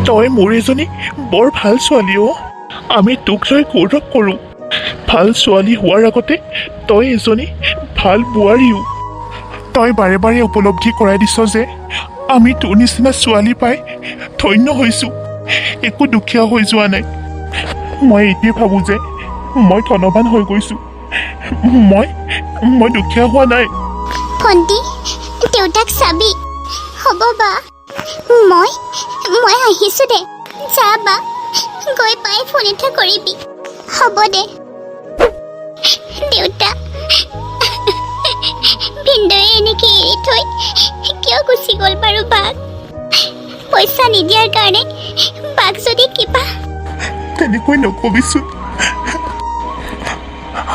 তই মোৰ এজনী বৰ ভাল ছোৱালী অ'। আমি তোক লৈ গৌৰৱ কৰোঁ। ভাল ছোৱালী হোৱাৰ আগতে তই এজনী ভাল বোৱাৰীও। তই বাৰে বাৰে উপলব্ধি কৰাই দিছ যে আমি তোৰ নিচিনা ছোৱালী পাই ধন্য হৈছোঁ, একো দুখীয়া হৈ যোৱা নাই। মই এইটোৱে ভাবোঁ যে মই ধনৱান হৈ গৈছোঁ, মই দুখীয়া হোৱা নাই। ভণ্টি, দেউতাক চাবি। হ'ব বা, মই আহিছোঁ দে। যা বা, গৈ পাই ফোন এটা কৰিবি। হ'ব দে। দেউতা, ভিনদয়ে এনেকে এৰি থৈ কিয় গুচি গ'ল বাৰু বাক? পইচা নিদিয়াৰ কাৰণে বাক যদি কিবা। তেনেকৈ নকবিচোন,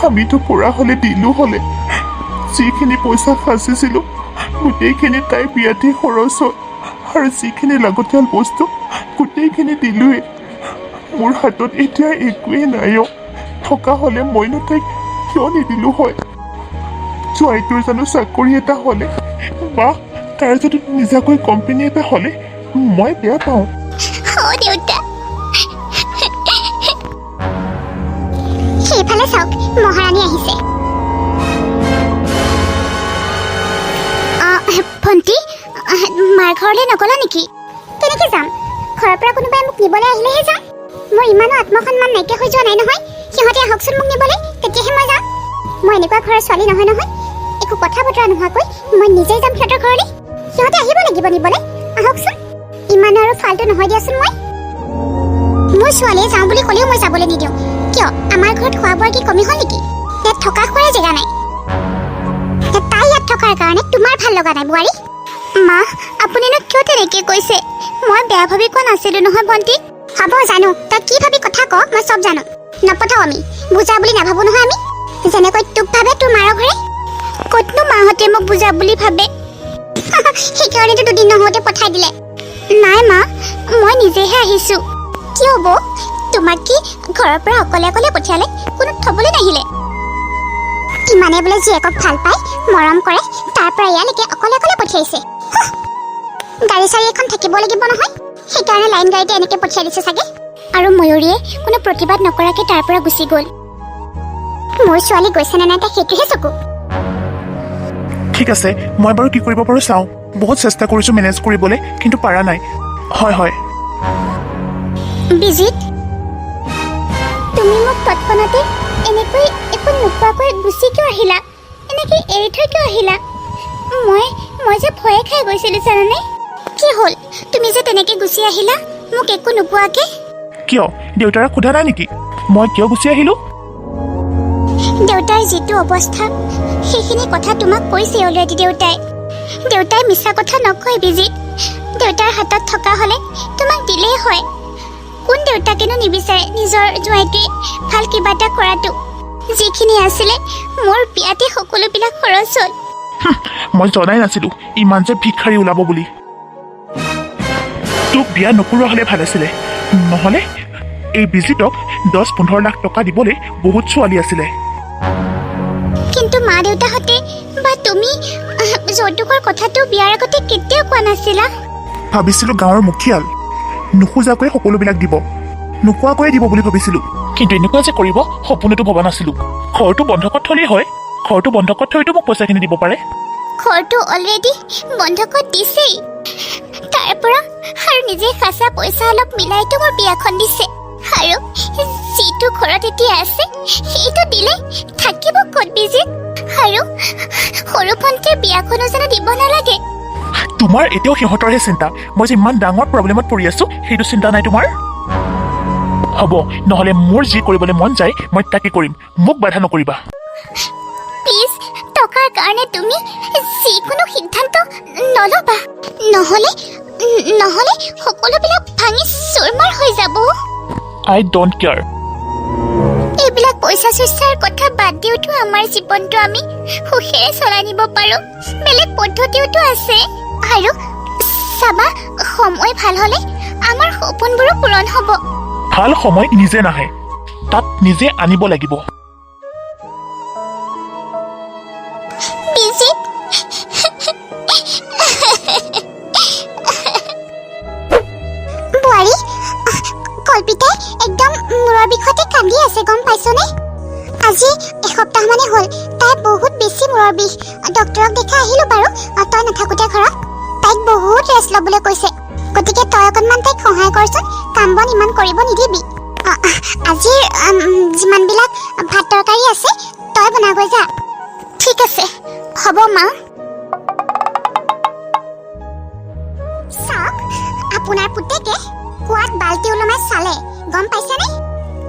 আমিতো পৰা হ'লে দিলোঁ হ'লে। যিখিনি পইচা সাঁচিছিলোঁ গোটেইখিনি তাইৰ বিয়াতে খৰচ হ'ল, আৰু যিখিনি লাগতিয়াল বস্তু গোটেইখিনি দিলোঁৱে। মোৰ হাতত এতিয়া একোৱেই নাই অ'। থকা হ'লে মইনো তাইক কিয় নিদিলোঁ হয়? জোৱাইটোৰ জানো চাকৰি এটা হ'লে বা তাৰ যদি নিজাকৈ কোম্পানী এটা হ'লে মই বেয়া পাওঁ। দেউতা, সেইফালে চাওক, মহাৰাণী আহিছে। ভণ্টি, মাৰ ঘৰলৈ নগলা নেকি? কেনেকৈ যাম? ঘৰৰ পৰা কোনোবাই মোক নিবলৈ আহিলেহে যাম। মোৰ ইমানো আত্মসন্মান নাইকিয়া হৈ যোৱা নাই নহয়। সিহঁতে আহকচোন মোক নিবলৈ, তেতিয়াহে মই যাম। মই এনেকুৱা ঘৰৰ ছোৱালী নহয় নহয়। একো কথা বতৰা নোহোৱাকৈ মই নিজেই যাম সিহঁতৰ ঘৰলৈ। সিহঁতে আহিব লাগিব নিবলৈ, আহকচোন। ইমান আৰু ফাল্টু নহয় দিয়াচোন। মোৰ ছোৱালীয়ে যাওঁ বুলি ক'লেও মই যাবলৈ নিদিওঁ। কিয়, আমাৰ ঘৰত খোৱা বোৱাৰ কি কমি হ'ল নেকি? ইয়াত থকা খোৱাৰ জেগা নাই। তাই ইয়াত থকাৰ কাৰণে তোমাৰ ভাল লগা নাই বোৱাৰী? মা, আপুনিনো কিয় তেনেকৈ কৈছে? মই বেয়া ভাবি কোৱা নাছিলোঁ নহয় ভণ্টি। হ'ব জানো, তই কি ভাবি কথা ক মই চব জানো। নপঠাও আমি, বুজা বুলি নাভাবো নহয় আমি। যেনেকৈ তোক ভাবে তোৰ মাৰৰ ঘৰে। ক'তনো মাহঁতে মোক বুজা বুলি ভাবে? সেইকাৰণেতো দুদিন নহওঁতে পঠাই দিলে। নাই মা, মই নিজেহে আহিছোঁ। কি হ'ব, তোমাক কি ঘৰৰ পৰা অকলে অকলে পঠিয়ালে? কোনো থবলৈ নাহিলে? কিমানে বোলে জীয়েকক ভাল পায়, মৰম কৰে, তাৰ পৰা ইয়ালৈকে অকলে অকলে পঠিয়াইছে। গাড়ী চাৰি এখন থাকিব লাগিব নহয়, সেইকাৰণে লাইন গাড়ীতে এনেকৈ পঠিয়াই দিছে চাগে। আৰু ময়ূৰীয়ে কোনো প্ৰতিবাদ নকৰাকৈ তাৰ পৰা গুচি গ'ল। মোৰ ছোৱালী গৈছে নে নাই তাই সেইটোহে চকু। ঠিক আছে, মই বাৰু কি কৰিব পাৰোঁ চাওঁ। বহুত চেষ্টা কৰিছোঁ মেনেজ কৰিবলৈ, কিন্তু পাৰা নাই। হয়। বিজিত, তুমি মোক তৎক্ষণাতে এনেকৈ একো নোকোৱাকৈ গুচি কিয় আহিলা? এনেকৈ এৰি থৈ কিয় আহিলা? মই যে ভয়ে খাই গৈছিলোঁ জানানে? কি হ'ল, তুমি যে তেনেকৈ গুচি আহিলা মোক একো নোকোৱাকৈ? কিয়, দেউতাৰক সোধা নাই নেকি মই কিয় গুচি আহিলোঁ? দেউতাৰ যিটো অৱস্থা, সেইখিনি কথা তোমাক কৈছে অলৰেডি। দেউতাই মিছা কথা নকয় বিজিত। দেউতাৰ হাতত থকা হ'লে তোমাক দিলেই হয়। কোন দেউতাকেনো নিবিচাৰে নিজৰ জোঁৱাইটোৱে ভাল কিবা এটা কৰাটো? যিখিনি আছিলে মোৰ বিয়াতে সকলোবিলাক খৰচ হ'ল। মই জনাই নাছিলোঁ ইমান যে ভিক্ষাৰী ওলাব বুলি। তোক বিয়া নকৰোৱা হ'লে ভাল আছিলে, নহ'লে এই বিজিতক 10-15 লাখ টকা দিবলৈ বহুত ছোৱালী আছিলে। কিন্তু মা দেউতাহঁতে বা তুমি যৌতুকৰ কথাটো বিয়াৰ আগতে কেতিয়াও কোৱা নাছিলা। ভাবিছিলোঁ গাঁৱৰ মুখিয়াল, নোখোজাকৈ সকলোবিলাক দিব, নোকোৱাকৈয়ে দিব বুলি ভাবিছিলোঁ। কিন্তু এনেকুৱা যে কৰিব সপোনতো ভবা নাছিলোঁ। ঘৰটো বন্ধকত থলেই হয়, ঘৰটো বন্ধকত থৈতো মোক পইচাখিনি দিব পাৰে। ঘৰটো অলৰেডি বন্ধকত দিছেই, তাৰ পৰা আৰু নিজে সাঁচা পইচা অলপ মিলাইতো মোৰ বিয়াখন দিছে। আৰু যিটো ঘৰত এতিয়া আছে সেইটো দিলে থাকিব ক'ত বিজিত? আৰু সৰু ভণ্টিৰ বিয়াখনো জানো দিব নালাগে? তোমাৰ এতিয়াও সিহঁতৰহে চিন্তা। মই যে ইমান ডাঙৰ প্ৰব্লেমত পৰি আছোঁ সেইটো চিন্তা নাই তোমাৰ? হ'ব, নহ'লে মোৰ যি কৰিবলৈ মন যায় মই তাকে কৰিম, মোক বাধা নকৰিবা। প্লিজ, টকাৰ কাৰণে তুমি যিকোনো সিদ্ধান্ত নল'বা, নহ'লে সকলোবিলাক ভাঙি চুৰমাৰ হৈ যাব। আই ডোণ্ট কেয়াৰ। এইবিলাক পইচা চইচাৰ কথা বাদ দিওঁতো আমাৰ জীৱনটো আমি সুখেৰে চলাই নিব পাৰোঁ। বেলেগ পদ্ধতিওতো আছে। আৰু চাবা, সময় ভাল হ'লে আমাৰ সপোনবোৰো পূৰণ হ'ব। ভাল সময় নিজে নাহে, তাত নিজে আনিব লাগিব। বিজিত, কান্দি আছে গম পাইছনে আজি এসপ্তাহ মানে হ'ল তাই বহুত বেছি মূৰৰ বিষ ডক্টৰক দেখাই আহিলো বাৰু তই নাথাকোতে ঘৰত তাইক বহুত ৰেষ্ট ল'বলৈ কৈছে গতিকে তই অকণমান তাইক সহায় কৰচোন কাম বন ইমান কৰিব নিদিবি আজিৰ যিমানবিলাক ভাত তৰকাৰী আছে তই বনাগৈ যা ঠিক আছে হ'ব মা চাওক আপোনাৰ পুতেকে কুৱাত বাল্টি ওলমাই চালে গম পাইছেনে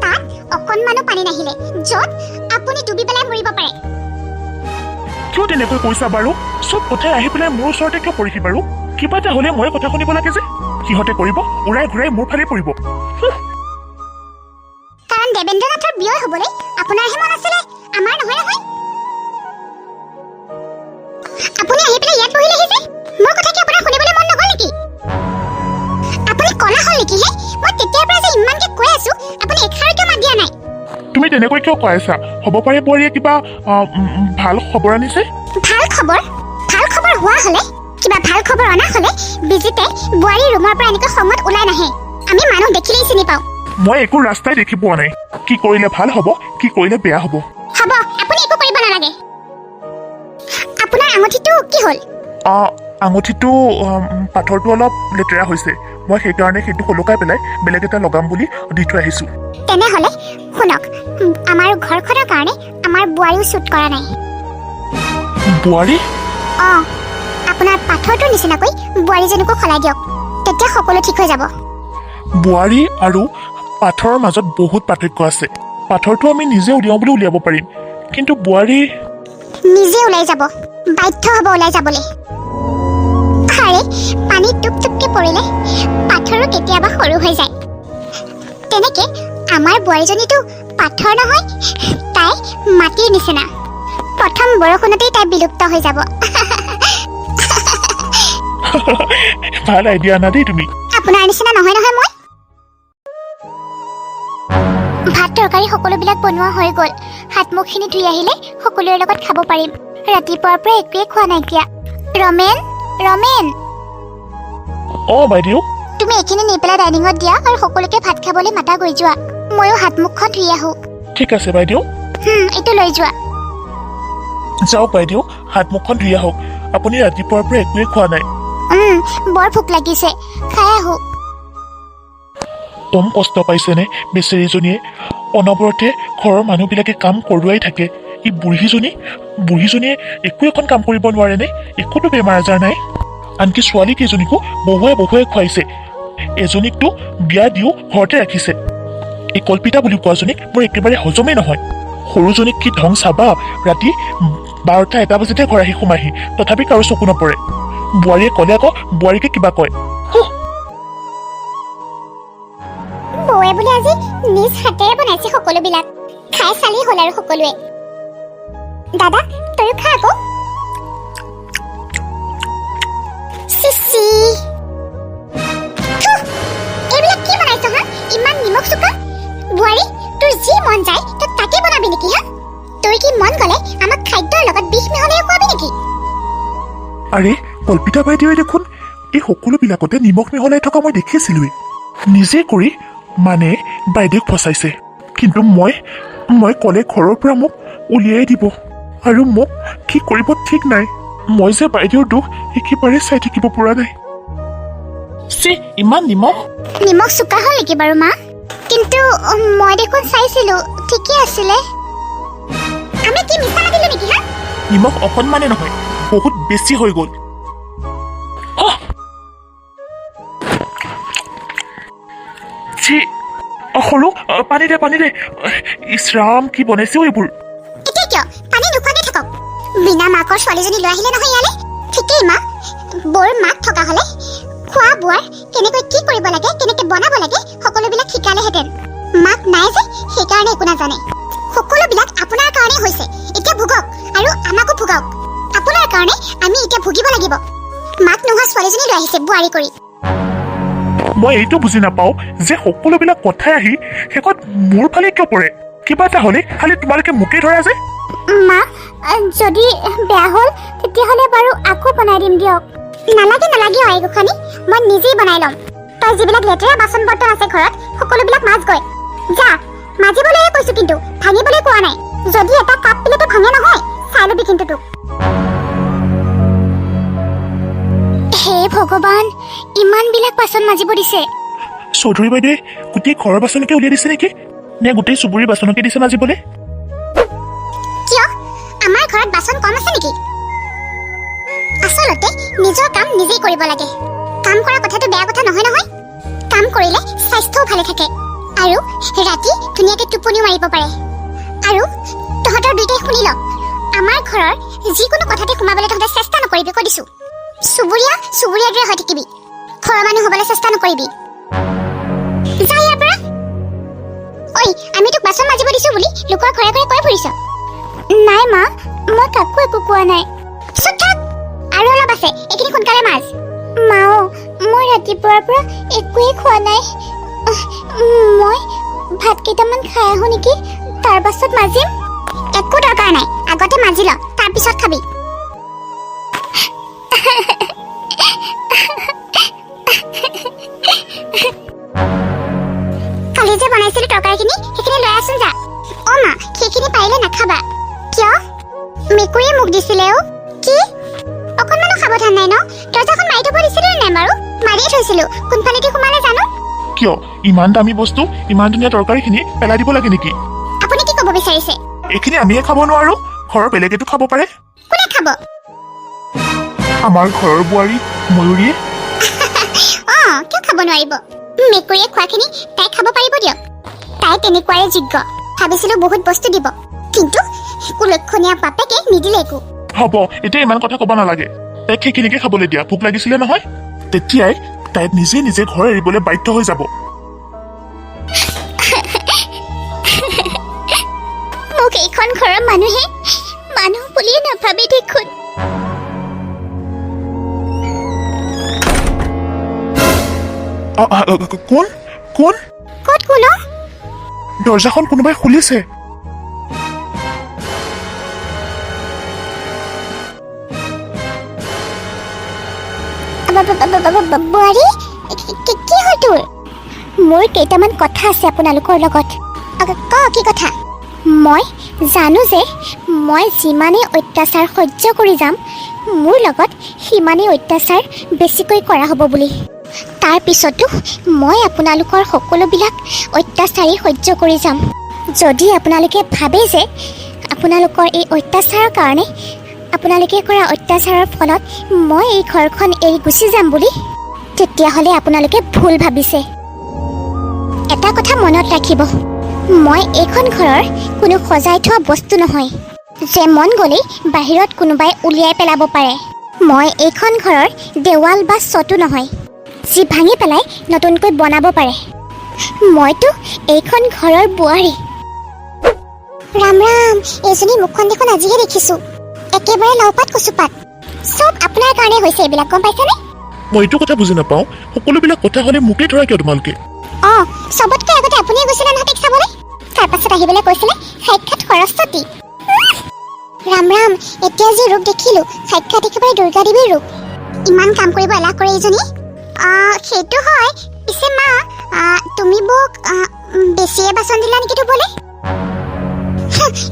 তাত অকণমানো পানী নাহিলে য'ত আপুনি ডুবি পেলাই মৰিব পাৰে কিয় তেনেকৈ কৈছা বাৰু চব কথাই আহি পেলাই মোৰ ওচৰতে কিয় পৰিহি বাৰু কিবা এটা হ'লে মই কথা শুনিব লাগে যে সিহঁতে কৰিব উৰাই ঘূৰাই মোৰ ফালে পৰিব কাৰণ দেৱেন্দ্ৰনাথৰ বিয় হ'বলৈ আপোনাৰহে মন আছিলে আমাৰ নহয় নহয় আপুনি আহি পেলাই ইয়াত বহিলেহি যে মোৰ কথা কি আপোনাৰ শুনিবলৈ মন নগ'ল নেকি আপুনি কলা হ'ল নেকি হে মই তেতিয়াৰ পৰা যে ইমানকে কৈ আছো আপুনি এষাৰ কিয় মাত দিয়া নাই তুমি তেনেকৈ কিয় কৈ আছা হ'ব পাৰে বোৱাৰীয়ে কিবা ভাল খবৰ আনিছে ভাল খবৰ হোৱা হ'লে কিবা ভাল খবৰ অনা হ'লে বিজিতে বোৱাৰী ৰুমৰ পৰা এনেকৈ সময়ত ওলাই নাহে আমি মানুহ দেখিলেই চিনি পাওঁ মই একো ৰাস্তাই দেখি পোৱা নাই কি কৰিলে ভাল হ'ব কি কৰিলে বেয়া হ'ব হ'ব আপুনি একো কৰিব নালাগে আপোনাৰ আঙুঠিটো কি হ'ল আঙুঠিটো পাথৰটো অলপ লেতেৰা হৈছে মই সেইকাৰণে সেইটো সলকাই পেলাই বেলেগ এটা লগাম বুলি দি থৈ আহিছোঁ তেনেহ'লে শুনক আমাৰ ঘৰখনৰ কাৰণে আমাৰ বোৱাৰীও শ্বুট কৰা নাই বোৱাৰী আপোনাৰ পাথৰটোৰ নিচিনাকৈ বোৱাৰীজনীকো সলাই দিয়ক তেতিয়া সকলো ঠিক হৈ যাব বোৱাৰী আৰু পাথৰৰ মাজত বহুত পাৰ্থক্য আছে পাথৰটো আমি নিজে উলিয়াওঁ বুলি উলিয়াব পাৰিম কিন্তু বোৱাৰী নিজে ওলাই যাব বাধ্য হ'ব ওলাই যাবলৈ আৰে পানী টুপ টুপকে পৰিলে পাথৰো কেতিয়াবা সৰু হৈ যায় তেনেকে আমাৰ বোৱাৰীজনীটো পাথৰ নহয় তাই মাটিৰ নিচিনা প্ৰথম বৰষুণতেই তাই বিলুপ্ত হৈ যাব ভাল আইডিয়া না দেই তুমি আপোনাৰ নিচিনা নহয় নহয় মই ভাত তৰকাৰী সকলোবিলাক বনোৱা হৈ গ'ল হাত মুখখিনি ধুই আহিলে সকলোৰে লগত খাব পাৰিম ৰাতিপুৱাৰ পৰা একোৱে খোৱা নাইকিয়া ৰমেন বাইদেউ তুমি এইখিনি নি পেলাই ডাইনিঙত দিয়া আৰু সকলোকে ভাত খাবলৈ মাতা গৈ যোৱা ময়ো হাত মুখখন ধুই আহোঁ ঠিক আছে বাইদেউ এইটো লৈ যোৱা যাওক বাইদেউ হাত মুখখন ধুই আহক আপুনি ৰাতিপুৱাৰ পৰা একোৱে খোৱা নাই বৰ ভোক লাগিছে খাই আহোঁ কম কষ্ট পাইছেনে বেচেৰীজনীয়ে অনবৰতে ঘৰৰ মানুহবিলাকে কাম কৰোৱাই থাকে এই বুঢ়ীজনীয়ে একো এখন কাম কৰিব নোৱাৰেনে একোতো বেমাৰ আজাৰ নাই আনকি ছোৱালী কেইজনীকো বহুৱাই খুৱাইছে এজনীকতো বিয়া দিও ঘৰতে ৰাখিছে এই কল্পিতা বুলি কোৱাজনীক মোৰ একেবাৰে হজমেই নহয় সৰুজনীক কি ঢং চাবা ৰাতি 12টা-1টা বজাতে ঘৰ আহি সোমাহি তথাপি কাৰো চকু নপৰে বোৱাৰীয়ে ক'লে আকৌ বোৱাৰীকে কিবা কয় বৌৱে বোলে আজি নিজ হাতেৰে বনাইছে সকলোবিলাক খাই চালি হ'ল আৰু সকলোৱে দাদা তয়ো খা আকৌ এইবিলাক কি বনাইছ হা ইমান নিমখ চোকা বোৱাৰী তোৰ যি মন যায় তই তাকে বনাবি নেকি হা তোৰ কি মন গ'লে আমাক খাদ্যৰ লগত বিষ মিহলাই খুৱাবি নেকি আৰে কল্পিতা বাইদেৱে দেখোন এই সকলোবিলাকতে নিমখ মিহলাই থকা মই দেখিছিলোঁৱেই নিজে কৰি মানে বাইদেউক ফচাইছে কিন্তু মই ক'লে ঘৰৰ পৰা মোক উলিয়াই দিব আৰু মোক কি কৰিব ঠিক নাই মই যে বাইদেউৰ দুখ একেবাৰে চাই থাকিব পৰা নাই ইমান নিমখ চোকা হ'ল নেকি বাৰু মা কিন্তু মই দেখোন চাইছিলো ঠিকেই আছিলে আমি কি মিছা লাগিলো নেকি হা নিমখ অকণমানে নহয় বহুত বেছি হৈ গ'ল সৰু পানী দে ইছৰাম কি বনাইছে এইবোৰ এতিয়া কিয় পানী নোখোৱাকে থাকক বিনা মাকৰ ছোৱালীজনী লৈ আহিলে নহয় ইয়ালে ঠিকেই মা বৰ মাক থকা হ'লে খোৱা বোৱাৰ কেনেকৈ কি কৰিব লাগে কেনেকৈ বনাব লাগে সকলোবিলাক শিকালেহেঁতেন মাক নাই যে সেইকাৰণে একো নাজানে সকলোবিলাক আপোনাৰ কাৰণে হৈছে এতিয়া ভুগক আৰু আমাকো ভুগাওক আপোনাৰ কাৰণে আমি এতিয়া ভুগিব লাগিব মাক নোহোৱা ছোৱালীজনী লৈ আহিছে বোৱাৰী কৰি মই এইটো বুজি নাপাওঁ যে সকলোবিলাক কথাই আহি শেষত মোৰ ফালে কিয় পৰে কিবা এটা হ'লে খালি তোমালোকে মোকেই ধৰা যে মা যদি বেয়া হ'ল তেতিয়াহ'লে বাৰু আকৌ বনাই দিম দিয়ক নালাগে আই গোসানী মই নিজেই বনাই ল'ম তই যিবিলাক লেতেৰা বাচন বৰ্তন আছে ঘৰত সকলোবিলাক মাছ গৈ যা মাজিবলৈহে কৈছো, কিন্তু ভাঙিবলৈ কোৱা নাই। যদি এটা কাপ প্লেটে ভাঙে নহয়, চাই ল'বি কিন্তু তোক। হে ভগৱান, ইমানবিলাক বাচন মাজিব দিছে। চৌধুৰী বাইদেৱে গোটেই ঘৰৰ বাচনকে উলিয়াই দিছে নেকি? নে গোটেই চুবুৰীৰ বাচনকে দিছে মাজিবলৈ? কিয় আমাৰ ঘৰত বাচন কম আছে নেকি? আচলতে নিজৰ কাম নিজেই কৰিব লাগে। কাম কৰা কথাটো বেয়া কথা নহয় নহয়। কাম কৰিলে স্বাস্থ্যও ভালে থাকে আৰু ৰাতি ধুনীয়াকৈ টোপনিও মাৰিব পাৰে। আৰু তহঁতৰ দুইটাই শুনি ল, আমাৰ ঘৰৰ যিকোনো কথাতে সোমাবলৈ তহঁতে চেষ্টা নকৰিবি, কৈ দিছো। চুবুৰীয়াৰ দৰে হৈ থাকিবি, ঘৰৰ মানুহ হ'বলৈ চেষ্টা নকৰিবি। যা ইয়াৰ পৰা। ঐ, আমি তোক বাচন মাজিব দিছো বুলি লোকৰ ঘৰে ঘৰে কৈ ফুৰিছ? নাই মা, মই কাকো একো কোৱা নাই। চুপ থাক, আৰু অলপ আছে, এইখিনি সোনকালে মাজ। মাও, মই ৰাতিপুৱাৰ পৰা একোৱেই খোৱা নাই। মই ভাত কেইটামান খাই আহো নেকি, তাৰ পাছত মাজিম। একো দৰকাৰ নাই, আগতে মাজি ল, তাৰপিছত খাবি। কালি যে বনাইছিলো তৰকাৰীখিনি, সেইখিনি লৈ আছোন যা। অ' মা, সেইখিনি পাৰিলে নাখাবা। কিয়? মেকুৰীয়ে মোক দিছিলে। অ' কি? অকণমানো সাৱধান নাই ন? দৰ্জাখন মাৰি থব দিছিলো নাই বাৰু? মাৰিয়ে থৈছিলো, কোনফালেদি সোমালে জানো। কিয় ইমান দামী বস্তু, ইমান ধুনীয়া তৰকাৰীখিনি পেলাই দিব লাগে নেকি? আপুনি কি ক'ব বিচাৰিছে? এইখিনি আমিয়ে খাব নোৱাৰো, ঘৰৰ বেলেগেতো খাব পাৰে। কোনে খাব? আমাৰ ঘৰৰ বোৱাৰী ময়ূৰীয়ে। অ' কিয় খাব নোৱাৰিব? মেকুৰীয়ে খোৱাখিনি তাই খাব পাৰিব দিয়ক। তাই তেনেকুৱাৰে যোগ্য। ভাবিছিলো বহুত বস্তু দিব, কিন্তু কুলক্ষণীয়া বাপেকে নিদিলে একো। হ'ব, এতিয়া ইমান কথা ক'ব নালাগে। তাইক সেইখিনিকে খাবলৈ দিয়া, ভোক লাগিছিলে নহয়। তেতিয়াই তাই নিজে নিজে ঘৰ এৰিবলৈ বাধ্য হৈ যাব। মোক এইখন ঘৰৰ মানুহে মানুহ বুলিয়ে নাভাবে দেখোন। কোন কোন? ক'ত কোন? দৰ্জাখন কোনোবাই খুলিছে। বোৱাৰী, কি হ'ল তোৰ? মোৰ কেইটামান কথা আছে আপোনালোকৰ লগত। কি কথা? মই জানো যে মই যিমানেই অত্যাচাৰ সহ্য কৰি যাম, মোৰ লগত সিমানেই অত্যাচাৰ বেছিকৈ কৰা হ'ব বুলি। তাৰ পিছতো মই আপোনালোকৰ সকলোবিলাক অত্যাচাৰেই সহ্য কৰি যাম। যদি আপোনালোকে ভাবে যে আপোনালোকৰ এই অত্যাচাৰৰ কাৰণে, আপোনালোকে কৰা অত্যাচাৰৰ ফলত মই এই ঘৰখন এৰি গুচি যাম বুলি, তেতিয়াহ'লে আপোনালোকে ভুল ভাবিছে। এটা কথা মনত ৰাখিব, মই এইখন ঘৰৰ কোনো সজাই থোৱা বস্তু নহয় যে মন গ'লেই বাহিৰত কোনোবাই উলিয়াই পেলাব পাৰে। মই এইখন ঘৰৰ দেৱাল বা চটো নহয় যি ভাঙি পেলাই নতুনকৈ বনাব পাৰে। মইতো এইখন ঘৰৰ বোৱাৰী। ৰাম ৰাম, এইজনী মুখখন দেখোন আজিহে দেখিছো। একেবাৰে লাওপাত কচুপাত। চব আপোনাৰ কাৰণে হৈছে এইবিলাক, গম পাইছেনে? মই এইটো কথা বুজি নাপাওঁ, সকলোবিলাক কথা হ'লে মোকে ধৰা কিয় তোমালোকে? চবতকৈ আগতে আপুনিয়ে গৈছিলে নহয় তাইক চাবলৈ, তাৰ পাছত আহিবলৈ কৈছিলে সাক্ষাৎ সৰস্বতী। ৰাম ৰাম, এতিয়া যি ৰূপ দেখিলো, সাক্ষাৎ একেবাৰে দুৰ্গা দেৱীৰ ৰূপ। ইমান কাম কৰিব এলাহ কৰে এইজনী। সেইটো হয়, পিছে মা, তুমি মোক বেছিয়ে বাচন দিলা নেকি ধুবলৈ?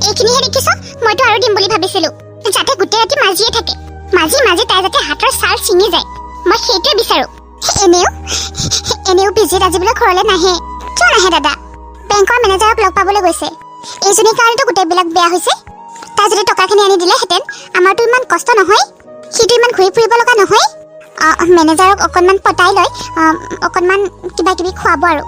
এইখিনিহে দেখিছ, মইতো আৰু দিম বুলি ভাবিছিলো, যাতে গোটেই ৰাতি মাজিয়ে থাকে। মাজি মাজি তাই যাতে হাতৰ ছাল ছিঙি যায়, মই সেইটোৱে বিচাৰো। এনেও পিজিত আজি বোলে ঘৰলৈ নাহে। কিয় নাহে দাদা? বেংকৰ মেনেজাৰক লগ পাবলৈ গৈছে। এইজনীৰ কাৰণেতো গোটেইবিলাক বেয়া হৈছে। তাই যদি টকাখিনি আনি দিলেহেঁতেন আমাৰতো ইমান কষ্ট নহয়, সিটো ইমান ঘূৰি ফুৰিব লগা নহয়। মেনেজাৰক অকণমান পতাই লৈ অকণমান কিবা কিবি খুৱাব আৰু।